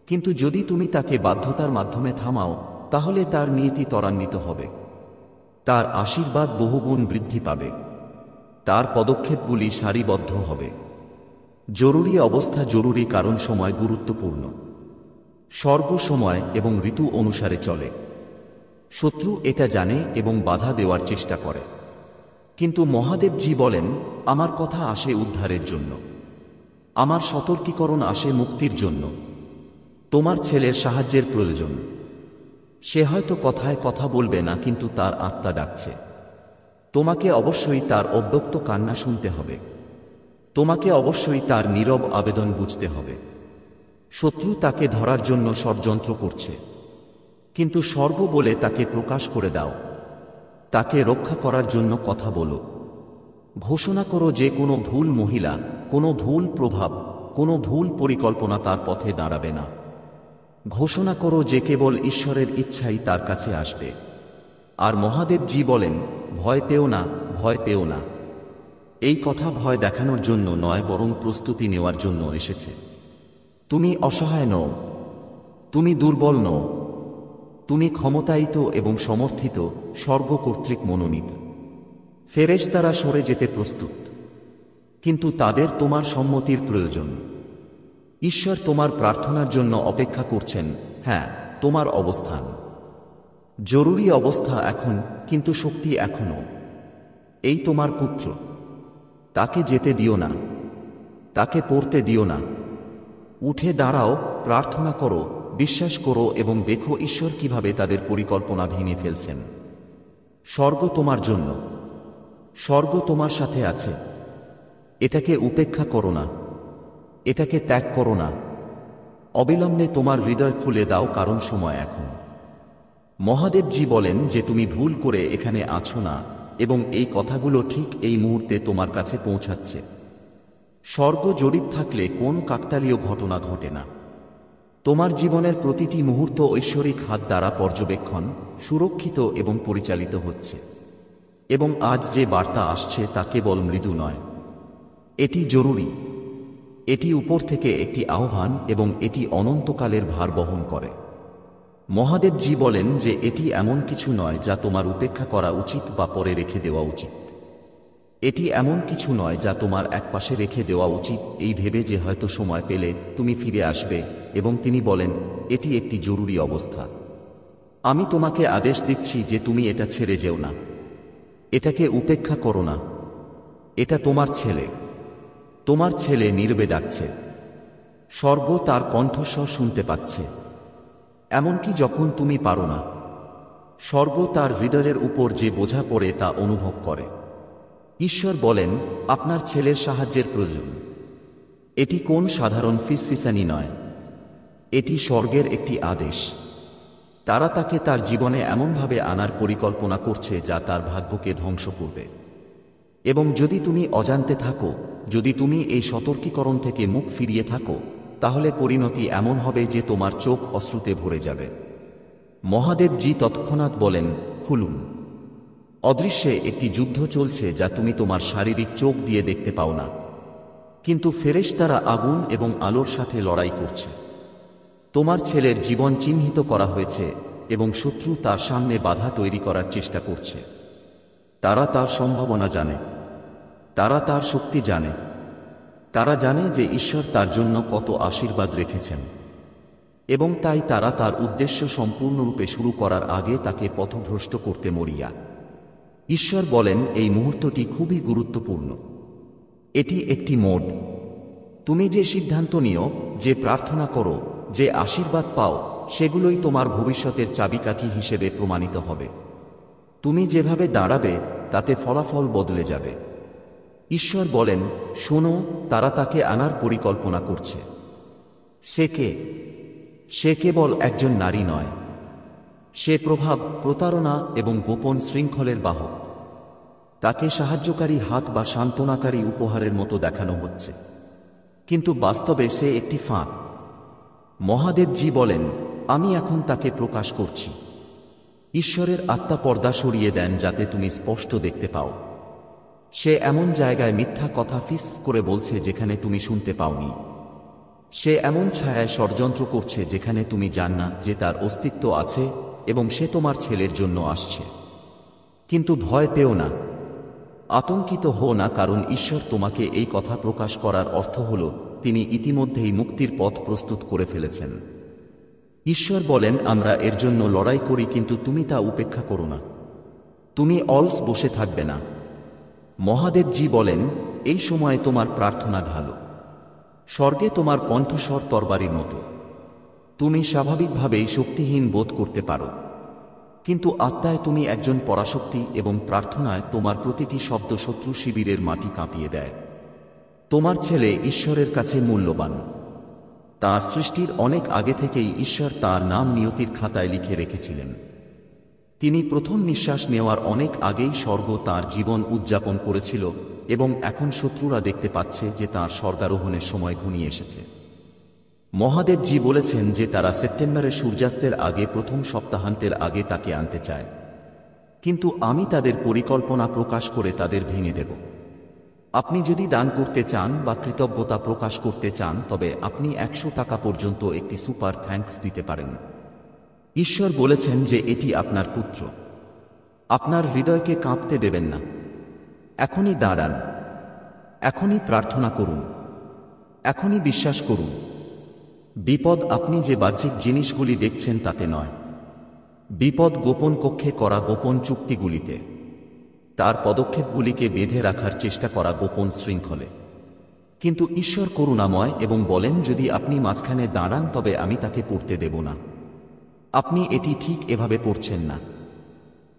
কিন্তু যদি তুমি তাকে বাধ্যতার মাধ্যমে থামাও, তাহলে তার নিয়তি ত্বরান্বিত হবে। তার আশীর্বাদ বহুগুণ বৃদ্ধি পাবে। তার পদক্ষেপগুলি সারিবদ্ধ হবে। জরুরি অবস্থা জরুরি কারণ সময় গুরুত্বপূর্ণ। স্বর্গ সময় এবং ঋতু অনুসারে চলে। শত্রু এটা জানে এবং বাধা দেওয়ার চেষ্টা করে। কিন্তু মহাদেবজি বলেন, আমার কথা আসে উদ্ধারের জন্য। আমার সতর্কীকরণ আসে মুক্তির জন্য। তোমার ছেলের সাহায্যের প্রয়োজন। সে হয়তো কথায় কথা বলবে না, কিন্তু তার আত্মা ডাকছে। তোমাকে অবশ্যই তার অব্যক্ত কান্না শুনতে হবে। তোমাকে অবশ্যই তার নীরব আবেদন বুঝতে হবে। শত্রু তাকে ধরার জন্য ষড়যন্ত্র করছে, কিন্তু স্বর্গ বলে তাকে প্রকাশ করে দাও। তাকে রক্ষা করার জন্য কথা বলো। ঘোষণা করো যে কোনো ভুল মহিলা, কোনো ভুল প্রভাব, কোনো ভুল পরিকল্পনা তার পথে দাঁড়াবে না। ঘোষণা করো যে কেবল ঈশ্বরের ইচ্ছাই তার কাছে আসবে। আর মহাদেবজি বলেন, ভয় পেও না, ভয় পেও না। এই কথা ভয় দেখানোর জন্য নয়, বরং প্রস্তুতি নেওয়ার জন্য এসেছে। তুমি অসহায় নও, তুমি দুর্বল নও, তুমি ক্ষমতায়িত এবং সমর্থিত, স্বর্গ কর্তৃক মনোনীত। ফেরেশতারা সরে যেতে প্রস্তুত, কিন্তু তাদের তোমার সম্মতির প্রয়োজন। ঈশ্বর তোমার প্রার্থনার জন্য অপেক্ষা করছেন। হ্যাঁ, তোমার অবস্থান জরুরি অবস্থা এখন, কিন্তু শক্তি এখনো। এই তোমার পুত্র। তাকে যেতে দিও না, তাকে পড়তে দিও না। উঠে দাঁড়াও, প্রার্থনা করো, বিশ্বাস করো এবং দেখো ঈশ্বর কিভাবে তাদের পরিকল্পনা ভেঙে ফেলছেন। স্বর্গ তোমার জন্য, স্বর্গ তোমার সাথে আছে। এটাকে উপেক্ষা করো না, এটাকে ত্যাগ করো না। অবিলম্বে তোমার হৃদয় খুলে দাও, কারণ সময় এখন। মহাদেবজি বলেন যে তুমি ভুল করে এখানে আছো না, এবং এই কথাগুলো ঠিক এই মুহূর্তে তোমার কাছে পৌঁছাচ্ছে। স্বর্গ জড়িত থাকলে কোন কাকতালীয় ঘটনা ঘটে না। তোমার জীবনের প্রতিটি মুহূর্ত ঐশ্বরিক হাত দ্বারা পর্যবেক্ষণ, সুরক্ষিত এবং পরিচালিত হচ্ছে। এবং আজ যে বার্তা আসছে তা কেবল মৃদু নয়, এটি জরুরি। এটি উপর থেকে একটি আহ্বান এবং এটি অনন্তকালের ভার বহন করে। মহাদেবজি বলেন যে এটি এমন কিছু নয় যা তোমার উপেক্ষা করা উচিত বা পরে রেখে দেওয়া উচিত। এটি এমন কিছু নয় যা তোমার একপাশে রেখে দেওয়া উচিত এই ভেবে যে হয়তো সময় পেলে তুমি ফিরে আসবে। এবং তিনি বলেন, এটি একটি জরুরি অবস্থা। আমি তোমাকে আদেশ দিচ্ছি যে তুমি এটা ছেড়ে যেও না। এটাকে উপেক্ষা করো না। এটা তোমার ছেলে। তোমার ছেলে নীরবে ডাকছে। স্বর্গ তার কণ্ঠস্বর শুনতে পাচ্ছে, এমনকি যখন তুমি পারো না। স্বর্গ তার হৃদয়ের উপর যে বোঝা পড়ে তা অনুভব করে। ঈশ্বর বলেন, আপনার ছেলের সাহায্যের প্রয়োজন। এটি কোন সাধারণ ফিসফিসানি নয়, এটি স্বর্গের একটি আদেশ। তারা তাকে তার জীবনে এমনভাবে আনার পরিকল্পনা করছে যা তার ভাগ্যকে ধ্বংস করবে। এবং যদি তুমি অজান্তে থাকো, যদি তুমি এই সতর্কীকরণ থেকে মুখ ফিরিয়ে থাকো, তাহলে পরিণতি এমন হবে যে তোমার চোখ অশ্রুতে ভরে যাবে। মহাদেবজি তৎক্ষণাৎ বলেন, খুলুন। অদৃশ্যে একটি যুদ্ধ চলছে যা তুমি তোমার শারীরিক চোখ দিয়ে দেখতে পাও না, কিন্তু ফেরেশতারা আগুন এবং আলোর সাথে লড়াই করছে। তোমার ছেলের জীবন চিহ্নিত করা হয়েছে এবং শত্রু তার সামনে বাধা তৈরি করার চেষ্টা করছে। তারা তার সম্ভাবনা জানে, তারা তার শক্তি জানে, তারা জানে যে ঈশ্বর তার জন্য কত আশীর্বাদ রেখেছেন, এবং তাই তারা তার উদ্দেশ্য সম্পূর্ণরূপে শুরু করার আগে তাকে পথভ্রষ্ট করতে মরিয়া। ঈশ্বর বলেন, এই মুহূর্তটি খুবই গুরুত্বপূর্ণ। এটি একটি মোড। তুমি যে সিদ্ধান্ত নিও, যে প্রার্থনা করো, যে আশীর্বাদ পাও, সেগুলোই তোমার ভবিষ্যতের চাবিকাঠি হিসেবে প্রমাণিত হবে। তুমি যেভাবে দাঁড়াবে তাতে ফলাফল বদলে যাবে। ঈশ্বর বলেন, শোনো, তারা তাকে আনার পরিকল্পনা করছে। সে কে? সে কেবল একজন নারী নয়। সে প্রভাব, প্রতারণা এবং গোপন শৃঙ্খলের বাহক। তাকে সাহায্যকারী হাত বা সান্ত্বনাকারী উপহারের মতো দেখানো হচ্ছে, কিন্তু বাস্তবে সে একটি ফাঁদ। মহাদেবজি বলেন, আমি এখন তাকে প্রকাশ করছি। ঈশ্বরের আত্মা পর্দা সরিয়ে দেন যাতে তুমি স্পষ্ট দেখতে পাও। সে এমন জায়গায় মিথ্যা কথা ফিস করে বলছে যেখানে তুমি শুনতে পাওনি। সে এমন ছায়ায় ষড়যন্ত্র করছে যেখানে তুমি জান না যে তার অস্তিত্ব আছে, এবং সে তোমার ছেলের জন্য আসছে। কিন্তু ভয় পেও না, আতঙ্কিত হও না, কারণ ঈশ্বর তোমাকে এই কথা প্রকাশ করার অর্থ হল তিনি ইতিমধ্যেই মুক্তির পথ প্রস্তুত করে ফেলেছেন। ঈশ্বর বলেন, আমরা এর জন্য লড়াই করি, কিন্তু তুমি তা উপেক্ষা করো না। তুমি অলস বসে থাকবে না। মহাদেবজি বলেন, এই সময়ে তোমার প্রার্থনা ঢালো। স্বর্গে তোমার কণ্ঠস্বর তরবারির মতো। তুমি স্বাভাবিকভাবেই শক্তিহীন বোধ করতে পারো, কিন্তু আত্মায় তুমি একজন পরাশক্তি, এবং প্রার্থনায় তোমার প্রতিটি শব্দ শত্রু শিবিরের মাটি কাঁপিয়ে দেয়। তোমার ছেলে ঈশ্বরের কাছে মূল্যবান। তাঁর সৃষ্টির অনেক আগে থেকেই ঈশ্বর তাঁর নাম নিয়তির খাতায় লিখে রেখেছিলেন। তিনি প্রথম নিঃশ্বাস নেওয়ার অনেক আগেই স্বর্গ তাঁর জীবন উদযাপন করেছিল, এবং এখন শত্রুরা দেখতে পাচ্ছে যে তাঁর স্বর্গারোহণের সময় ঘনিয়ে এসেছে। মহাদেবজি বলেছেন যে তারা সেপ্টেম্বরের সূর্যাস্তের আগে, প্রথম সপ্তাহান্তের আগে তাকে আনতে চায়, কিন্তু আমি তাদের পরিকল্পনা প্রকাশ করে তাদের ভেঙে দেব। আপনি যদি দান করতে চান বা কৃতজ্ঞতা প্রকাশ করতে চান, তবে আপনি 100 টাকা পর্যন্ত একটি সুপার থ্যাঙ্কস দিতে পারেন। ঈশ্বর বলেছেন যে এটি আপনার পুত্র। আপনার হৃদয়কে কাঁপতে দেবেন না। এখনই দাঁড়ান, এখনই প্রার্থনা করুন, এখনই বিশ্বাস করুন। বিপদ আপনি যে বাহ্যিক জিনিসগুলি দেখছেন তাতে নয়। বিপদ গোপন কক্ষে করা গোপন চুক্তিগুলিতে, তার পদক্ষেপগুলিকে বেঁধে রাখার চেষ্টা করা গোপন শৃঙ্খলে। কিন্তু ঈশ্বর করুণাময় এবং বলেন, যদি আপনি মাঝখানে দাঁড়ান তবে আমি তাকে পড়তে দেব না। আপনি এটি ঠিক এভাবে পড়ছেন না।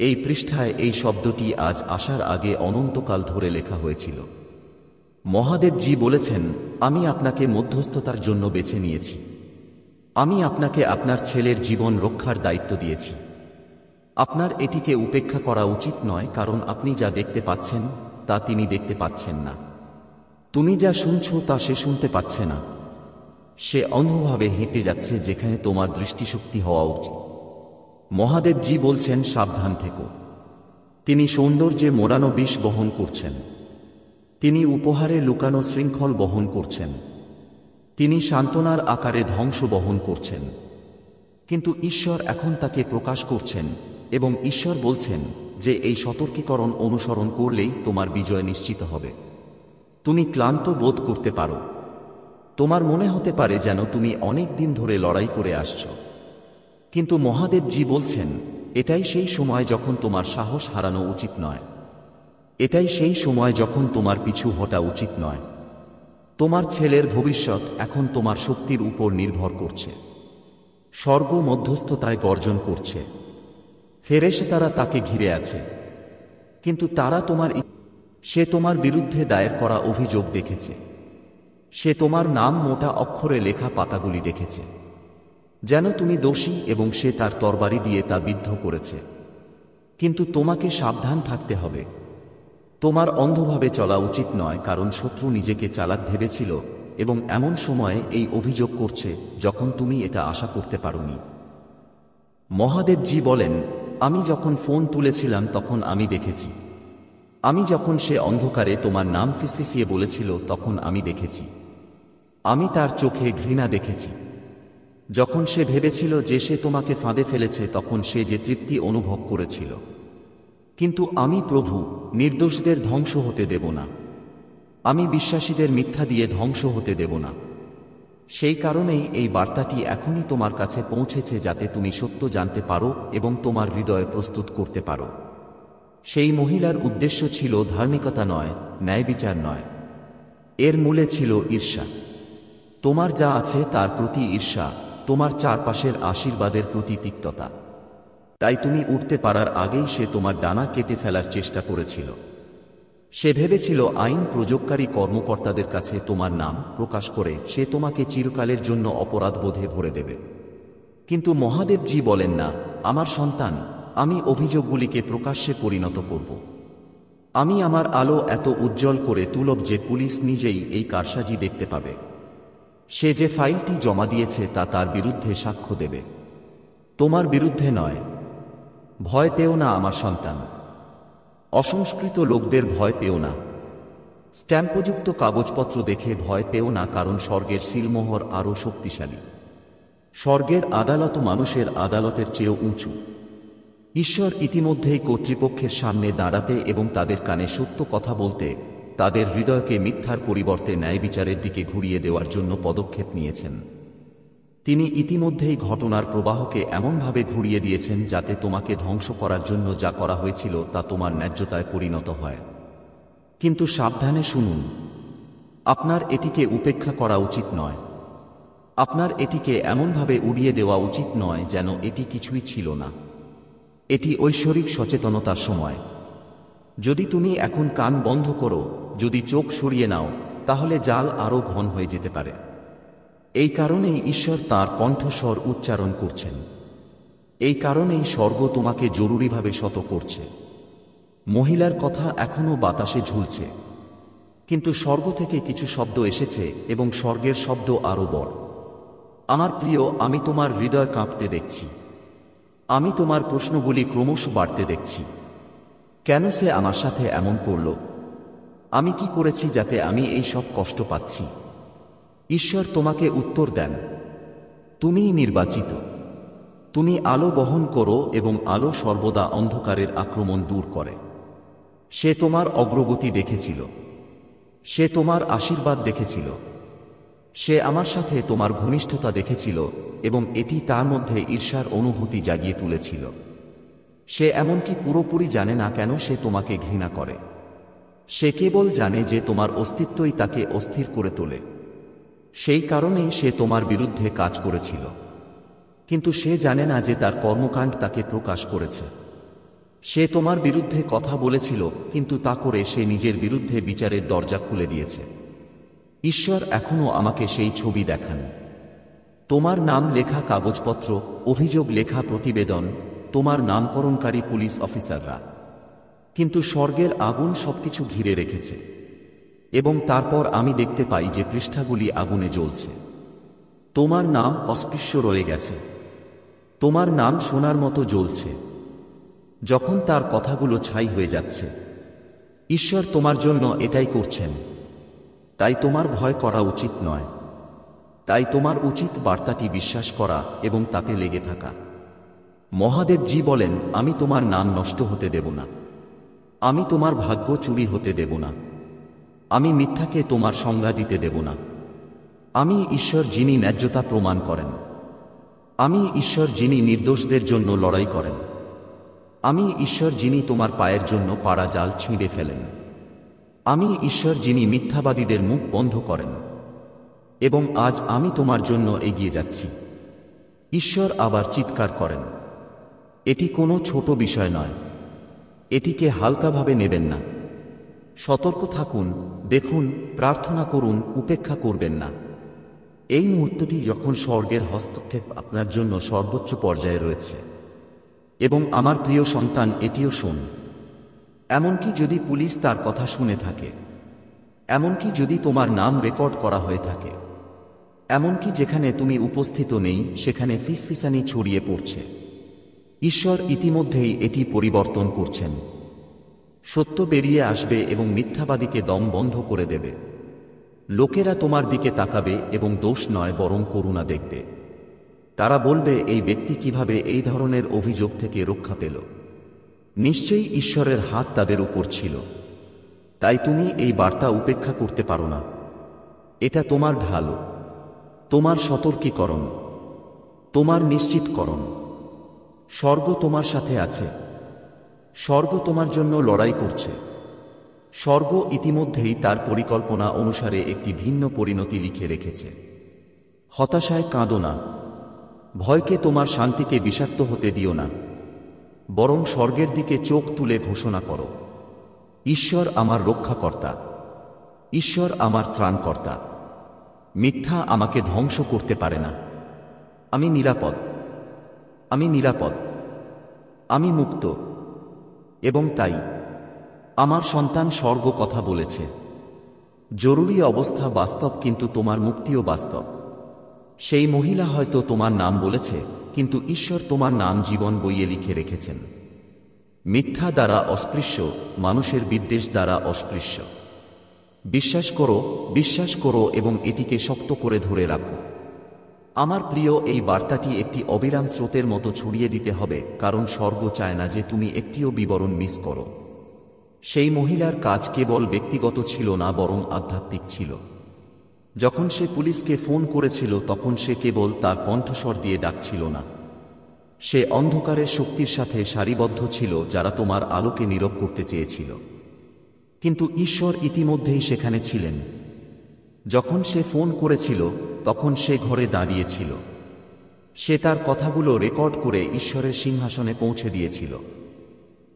এই পৃষ্ঠায় এই শব্দটি আজ আসার আগে অনন্তকাল ধরে লেখা হয়েছিল। মহাদেবজি বলেছেন, আমি আপনাকে মধ্যস্থতার জন্য বেছে নিয়েছি। আমি আপনাকে আপনার ছেলের জীবন রক্ষার দায়িত্ব দিয়েছি। আপনার এটিকে উপেক্ষা করা উচিত নয়, কারণ আপনি যা দেখতে পাচ্ছেন তা তিনি দেখতে পাচ্ছেন না। তুমি যা শুনছ তা সে শুনতে পাচ্ছে না। সে অন্ধভাবে হেঁটে যাচ্ছে যেখানে তোমার দৃষ্টিশক্তি হওয়া উচিত। মহাদেবজি বলছেন, সাবধান থেকো। তিনি সৌন্দর্যে মোড়ানো বিষ বহন করছেন। তিনি উপহারে লুকানো শৃঙ্খল বহন করছেন। তিনি সান্ত্বনার আকারে ধ্বংস বহন করছেন। কিন্তু ঈশ্বর এখন তাকে প্রকাশ করছেন, এবং ঈশ্বর বলছেন যে এই সতর্কীকরণ অনুসরণ করলেই তোমার বিজয় নিশ্চিত হবে। তুমি ক্লান্ত বোধ করতে পারো। তোমার মনে হতে পারে যেন তুমি অনেক দিন ধরে লড়াই করে আসছ। কিন্তু মহাদেবজি বলছেন, এটাই সেই সময় যখন তোমার সাহস হারানো উচিত নয়। এটাই সেই সময় যখন তোমার পিছু হটা উচিত নয়। তোমার ছেলের ভবিষ্যৎ এখন তোমার শক্তির উপর নির্ভর করছে। স্বর্গ মধ্যস্থতায় গর্জন করছে। ফেরেশতারা তাকে ঘিরে আছে, কিন্তু তারা সে তোমার বিরুদ্ধে দায়ের করা অভিযোগ দেখেছে। সে তোমার নাম মোটা অক্ষরে লেখা পাতাগুলি দেখেছে, যেন তুমি দোষী, এবং সে তার তরবারি দিয়ে তা বিদ্ধ করেছে। কিন্তু তোমাকে সাবধান থাকতে হবে। তোমার অন্ধভাবে চলা উচিত নয়, কারণ শত্রু নিজেকে চালাক ভেবেছিল, এবং এমন সময়ে এই অভিযোগ করছে যখন তুমি এটা আশা করতে পারোনি। মহাদেবজি বলেন, আমি যখন ফোন তুলেছিলাম তখন আমি দেখেছি। আমি যখন সে অন্ধকারে তোমার নাম ফিসফিসিয়ে বলেছিল তখন আমি দেখেছি। আমি তার চোখে ঘৃণা দেখেছি। যখন সে ভেবেছিল যে সে তোমাকে ফাঁদে ফেলেছে তখন সে যে তৃপ্তি অনুভব করেছিল। কিন্তু আমি প্রভু, নির্দোষদের ধ্বংস হতে দেব না। আমি বিশ্বাসীদের মিথ্যা দিয়ে ধ্বংস হতে দেব না। সেই কারণেই এই বার্তাটি এখনই তোমার কাছে পৌঁছেছে, যাতে তুমি সত্য জানতে পারো এবং তোমার হৃদয় প্রস্তুত করতে পারো। সেই মহিলার উদ্দেশ্য ছিল ধার্মিকতা নয়, ন্যায়বিচার নয়। এর মূলে ছিল ঈর্ষা। তোমার যা আছে তার প্রতি ঈর্ষা, তোমার চারপাশের আশীর্বাদের প্রতি তিক্ততা। তাই তুমি উঠতে পারার আগেই সে তোমার ডানা কেটে ফেলার চেষ্টা করেছিল। সে ভেবেছিল আইন প্রয়োগকারী কর্মকর্তাদের কাছে তোমার নাম প্রকাশ করে সে তোমাকে চিরকালের জন্য অপরাধবোধে ভরে দেবে। কিন্তু মহাদেবজি বলেন না, আমার সন্তান, আমি অভিযোগগুলিকে প্রকাশ্যে পরিণত করব। আমি আমার আলো এত উজ্জ্বল করে তুলব যে পুলিশ নিজেই এই কারসাজি দেখতে পাবে। সে যে ফাইলটি জমা দিয়েছে তা তার বিরুদ্ধে সাক্ষ্য দেবে, তোমার বিরুদ্ধে নয়। ভয় পেও না আমার সন্তান। অসংস্কৃত লোকদের ভয় পেও না। স্ট্যাম্পযুক্ত কাগজপত্র দেখে ভয় পেও না, কারণ স্বর্গের সিলমোহর আরও শক্তিশালী। স্বর্গের আদালত মানুষের আদালতের চেয়েও উঁচু। ঈশ্বর ইতিমধ্যেই কর্তৃপক্ষের সামনে দাঁড়াতে এবং তাদের কানে সত্য কথা বলতে, তাদের হৃদয়কে মিথ্যার পরিবর্তে ন্যায় বিচারের দিকে ঘুরিয়ে দেওয়ার জন্য পদক্ষেপ নিয়েছেন। তিনি ইতিমধ্যেই ঘটনার প্রবাহকে এমনভাবে ঘুরিয়ে দিয়েছেন যাতে তোমাকে ধ্বংস করার জন্য যা করা হয়েছিল তা তোমার ন্যায্যতায় পরিণত হয়। কিন্তু সাবধানে শুনুন, আপনার এটিকে উপেক্ষা করা উচিত নয়। আপনার এটিকে এমনভাবে উড়িয়ে দেওয়া উচিত নয় যেন এটি কিছুই ছিল না। এটি ঐশ্বরিক সচেতনতার সময়। যদি তুমি এখন কান বন্ধ করো, যদি চোখ সরিয়ে নাও, তাহলে জাল আরও ঘন হয়ে যেতে পারে। এই কারণেই ঈশ্বর তাঁর কণ্ঠস্বর উচ্চারণ করছেন। এই কারণেই স্বর্গ তোমাকে জরুরিভাবে শত করছে। মহিলার কথা এখনও বাতাসে ঝুলছে, কিন্তু স্বর্গ থেকে কিছু শব্দ এসেছে এবং স্বর্গের শব্দ আরও বড়। আমার প্রিয়, আমি তোমার হৃদয় কাঁপতে দেখছি। আমি তোমার প্রশ্নগুলি ক্রমশ বাড়তে দেখছি। কেন সে আমার সাথে এমন করল? আমি কি করেছি যাতে আমি এই সব কষ্ট পাচ্ছি? ঈশ্বর তোমাকে উত্তর দেন, তুমিই নির্বাচিত। তুমি আলো বহন করো এবং আলো সর্বদা অন্ধকারের আক্রমণ দূর করে। সে তোমার অগ্রগতি দেখেছিল। সে তোমার আশীর্বাদ দেখেছিল। সে আমার সাথে তোমার ঘনিষ্ঠতা দেখেছিল এবং এটি তার মধ্যে ঈর্ষার অনুভূতি জাগিয়ে তুলেছিল। সে এমনকি পুরোপুরি জানে না কেন সে তোমাকে ঘৃণা করে। সে কেবল জানে যে তোমার অস্তিত্বই তাকে অস্থির করে তোলে। সেই কারণেই সে তোমার বিরুদ্ধে কাজ করেছিল, কিন্তু সে জানে না যে তার কর্মকাণ্ড তাকে প্রকাশ করেছে। সে তোমার বিরুদ্ধে কথা বলেছিল, কিন্তু তা করে সে নিজের বিরুদ্ধে বিচারের দরজা খুলে দিয়েছে। ঈশ্বর এখনও আমাকে সেই ছবি দেখান। তোমার নাম লেখা কাগজপত্র, অভিযোগ লেখা প্রতিবেদন, তোমার নামকরণকারী পুলিশ অফিসাররা। কিন্তু স্বর্গের আগুন সবকিছু ঘিরে রেখেছে। এবং তারপর আমি দেখতে পাই যে পৃষ্ঠাগুলি আগুনে জ্বলছে। তোমার নাম অস্পৃশ্য রয়ে গেছে। তোমার নাম সোনার মতো জ্বলছে। যখন তার কথাগুলো ছাই হয়ে যাচ্ছে, ঈশ্বর তোমার জন্য এটাই করছেন। তাই তোমার ভয় করা উচিত নয়। তাই তোমার উচিত বার্তাটি বিশ্বাস করা এবং তাতে লেগে থাকা। মহাদেবজি বলেন, আমি তোমার নাম নষ্ট হতে দেব না। আমি তোমার ভাগ্য চুরি হতে দেব না। আমি মিথ্যাকে তোমার সংজ্ঞা দিতে দেব না। আমি ঈশ্বর যিনি ন্যায্যতা প্রমাণ করেন। আমি ঈশ্বর যিনি নির্দোষদের জন্য লড়াই করেন। আমি ঈশ্বর যিনি তোমার পায়ের জন্য পাড়া জাল ছিঁড়ে ফেলেন। আমি ঈশ্বর যিনি মিথ্যাবাদীদের মুখ বন্ধ করেন। এবং আজ আমি তোমার জন্য এগিয়ে যাচ্ছি। ঈশ্বর আবার চিৎকার করেন, এটি কোনো ছোট বিষয় নয়। এটিকে হালকাভাবে নেবেন না। সতর্ক থাকুন, দেখুন, প্রার্থনা করুন, উপেক্ষা করবেন না। এই মুহূর্তটি যখন স্বর্গের হস্তক্ষেপ আপনার জন্য সর্বোচ্চ পর্যায়ে রয়েছে। এবং আমার প্রিয় সন্তান, এটিও শোন। এমনকি যদি পুলিশ তার কথা শুনে থাকে, এমনকি যদি তোমার নাম রেকর্ড করা হয়ে থাকে, এমনকি যেখানে তুমি উপস্থিত নেই সেখানে ফিসফিসানি ছড়িয়ে পড়ছে, ঈশ্বর ইতিমধ্যেই এটি পরিবর্তন করছেন। সত্য বেরিয়ে আসবে এবং মিথ্যাবাদীকে দম বন্ধ করে দেবে। লোকেরা তোমার দিকে তাকাবে এবং দোষ নয় বরং করুণা দেখবে। তারা বলবে, এই ব্যক্তি কিভাবে এই ধরনের অভিযোগ থেকে রক্ষা পেল? নিশ্চয়ই ঈশ্বরের হাত তাদের উপর ছিল। তাই তুমি এই বার্তা উপেক্ষা করতে পারো না। এটা তোমার ঢাল, তোমার সতর্কীকরণ, তোমার নিশ্চিতকরণ। স্বর্গ তোমার সাথে আছে। স্বর্গ তোমার জন্য লড়াই করছে। স্বর্গ ইতিমধ্যেই তার পরিকল্পনা অনুসারে একটি ভিন্ন পরিণতি লিখে রেখেছে। হতাশায় কাঁদো না। ভয়কে তোমার শান্তিকে বিষাক্ত হতে দিও না। বরং স্বর্গের দিকে চোখ তুলে ঘোষণা করো, ঈশ্বর আমার রক্ষাকর্তা। ঈশ্বর আমার ত্রাণকর্তা। মিথ্যা আমাকে ধ্বংস করতে পারে না। আমি নিরাপদ। আমি নিরাপদ। আমি মুক্ত। এবং তাই আমার সন্তান, স্বর্গ কথা বলেছে। জরুরি অবস্থা বাস্তব, কিন্তু তোমার মুক্তিও বাস্তব। সেই মহিলা হয়তো তোমার নাম বলেছে, কিন্তু ঈশ্বর তোমার নাম জীবন বইয়ে লিখে রেখেছেন। মিথ্যা দ্বারা অস্পৃশ্য, মানুষের বিদ্বেষ দ্বারা অস্পৃশ্য। বিশ্বাস করো এবং এটিকে শক্ত করে ধরে রাখো। আমার প্রিয়, এই বার্তাটি একটি অবিরাম স্রোতের মতো ছড়িয়ে দিতে হবে, কারণ স্বর্গ চায় না যে তুমি একটিও বিবরণ মিস করো। সেই মহিলার কাজ কেবল ব্যক্তিগত ছিল না, বরং আধ্যাত্মিক ছিল। যখন সে পুলিশকে ফোন করেছিল তখন সে কেবল তার কণ্ঠস্বর দিয়ে ডাকছিল না। সে অন্ধকারের শক্তির সাথে সারিবদ্ধ ছিল যারা তোমার আলোকে নীরব করতে চেয়েছিল। কিন্তু ঈশ্বর ইতিমধ্যেই সেখানে ছিলেন। যখন সে ফোন করেছিল তখন সে ঘরে দাঁড়িয়েছিল। সে তার কথাগুলো রেকর্ড করে ঈশ্বরের সিংহাসনে পৌঁছে দিয়েছিল।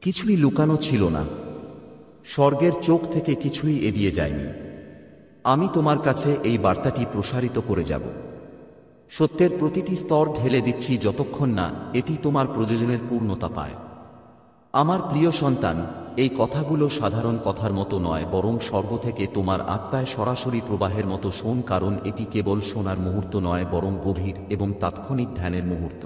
কিছুই লুকানো ছিল না। স্বর্গের চোখ থেকে কিছুই এড়িয়ে যায়নি। আমি তোমার কাছে এই বার্তাটি প্রসারিত করে যাব। সত্যের প্রতিটি স্তর ঢেলে দিচ্ছি যতক্ষণ না এটি তোমার প্রয়োজনের পূর্ণতা পায়। আমার প্রিয় সন্তান, এই কথাগুলো সাধারণ কথার মতো নয়, বরং স্বর্গ থেকে তোমার আত্মায় সরাসরি প্রবাহের মতো শোন, কারণ এটি কেবল শোনার মুহূর্ত নয়, বরং গভীর এবং তাৎক্ষণিক ধ্যানের মুহূর্ত।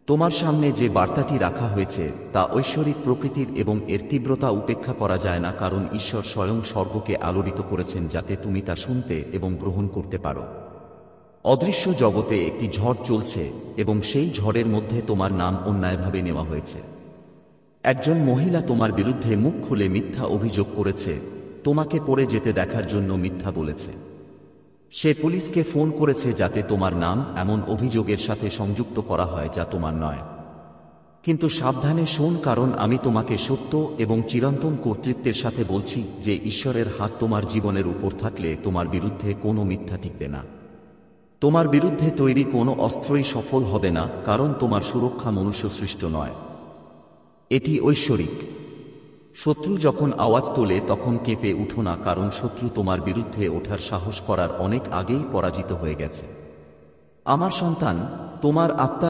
তোমার সামনে যে বার্তাটি রাখা হয়েছে তা ঐশ্বরিক প্রকৃতির এবং এর তীব্রতা উপেক্ষা করা যায় না, কারণ ঈশ্বর স্বয়ং স্বর্গকে আলোড়িত করেছেন যাতে তুমি তা শুনতে এবং গ্রহণ করতে পারো। অদৃশ্য জগতে একটি ঝড় চলছে এবং সেই ঝড়ের মধ্যে তোমার নাম অন্যায়ভাবে নেওয়া হয়েছে। একজন মহিলা তোমার বিরুদ্ধে মুখ খুলে মিথ্যা অভিযোগ করেছে, তোমাকে পড়ে যেতে দেখার জন্য মিথ্যা বলেছে। সে পুলিশকে ফোন করেছে যাতে তোমার নাম এমন অভিযোগের সাথে সংযুক্ত করা হয় যা তোমার নয়। কিন্তু সাবধানে শোন, কারণ আমি তোমাকে সত্য এবং চিরন্তন কর্তৃত্বের সাথে বলছি যে ঈশ্বরের হাত তোমার জীবনের উপর থাকলে তোমার বিরুদ্ধে কোনো মিথ্যা টিকবে না। তোমার বিরুদ্ধে তৈরি কোনো অস্ত্রই সফল হবে না, কারণ তোমার সুরক্ষা মনুষ্য সৃষ্ট নয়, এটি ঐশ্বরিক। শত্রু যখন আওয়াজ তোলে তখন কেঁপে উঠো না, কারণ শত্রু তোমার বিরুদ্ধে ওঠার সাহস করার অনেক আগেই পরাজিত হয়ে গেছে। আমার সন্তান, তোমার আত্মা